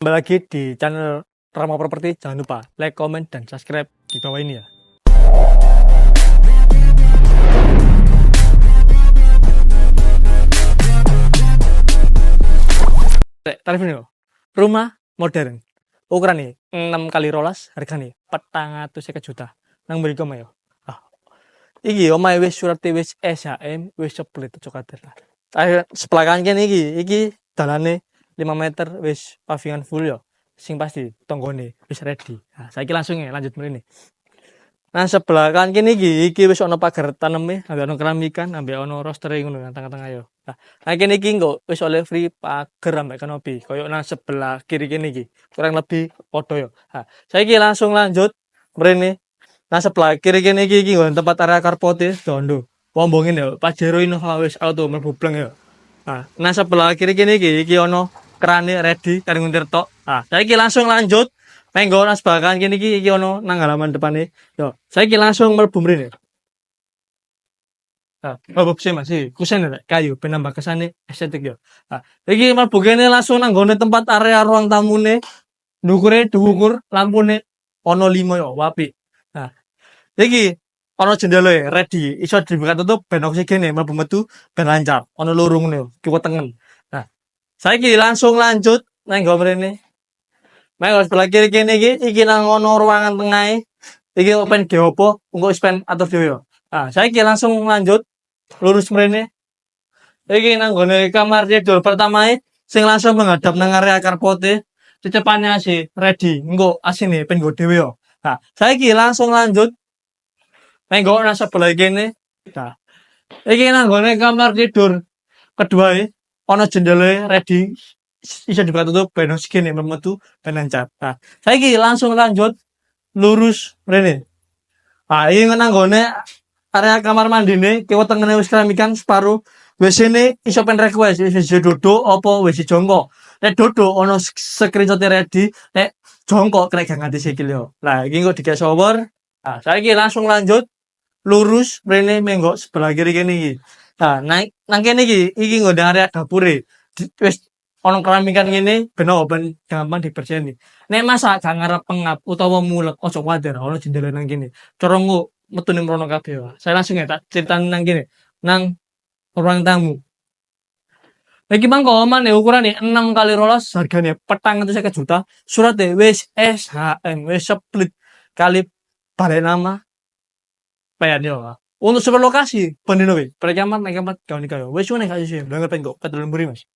Kembali lagi di channel Rama Properti. Jangan lupa like, comment, dan subscribe di bawah ini ya. Tarif ini rumah modern ukuran nih 6 kali rolas, harga nih 450 juta nang beri koma ya. Iki omahe wis surate wis SHM wis ceplit cokater lah. Sebelah kanan iki dalane 5 meter wis pavingan full ya. Sing pasti tonggone wis ready. Nah, saiki langsung ya lanjut mrene. Nah, sebelah kanan iki wis ana pagar taneme, ambek ana keramikan, ambek ana roster ngono nang tengah-tengah ya. Nah, kene iki engko wis oleh free pagar ambek kanopi. Koyo nang sebelah kiri kene iki. Kurang lebih padha ya. Nah, saiki langsung lanjut mrene. Nah, sebelah kiri kene iki nggon tempat area carporte dondo. Wombongin ya, Pajero Innova wis auto mlebu bleng ya. Nah, sebelah kiri kene iki ono kerane ready karo nguntir tok. Saiki langsung lanjut. Menggo nang sebelah kanan kene iki ono nang halaman depane. Yo, saiki langsung mlebu mrene. Mlebu sih masih kusen kayu penambah kesane estetik yo. Iki mlebu kene langsung nang gone tempat area ruang tamune. Ndukure dhuwur, lampune ono 5 yo, apik. Iki ono jendela ready, iso dibuka tutup ben oksigen mlebu metu ben lancar. Ono loro ngono yo, kiwa tengen. Saiki langsung lanjut nang nggo mrene. Menggo sebelah kiri kene iki nang ono ruangan tengahe. Iki open ge opo, engko wis pen atur dhewe yo. Saiki langsung lanjut lurus mrene. Iki nang gone kamar tidur pertamae sing langsung menghadap nang area carporte. Cecepane AC ready, engko asine pen nggo dhewe yo. Saiki langsung lanjut menggo nang sebelah kene. Iki nang gone kamar tidur kedua ono jendela ready iso dibuka tutup ben oksigen metu ben lancar. Saiki langsung lanjut lurus mrene. Iki nang gone area kamar mandine kiwa tengene wis keramikan separuh. WC-ne iso pen request wis dodok apa wis jongkok. Nek dodok ono screenshot ready, nek jongkok kena ganti sikil yo. Lah iki engko digawe shower. Saiki langsung lanjut lurus mrene menggo sebelah kiri kene iki. Nang kene iki nggo area dapure. Wis ono keramikan ngene ben gampang dibersihani. Nek masak gak ngarep pengap utawa mulek ojo kuwatir ono jendela nang kene. Cara engko metu ning mrono kabeh. Saya langsung ya tak critani nang kene. Nang ruang tamu. Iki mangko omane ukurane 6 kali rolas, hargane 450 juta. Surate wis SHM wis split kali balik nama. Payan yo. Untuk super lokasi, pendino wis. Perekaman nek kamat kawan kayo. Wis ngene gak sih. Nang pengen kok ketelun mburi Mas.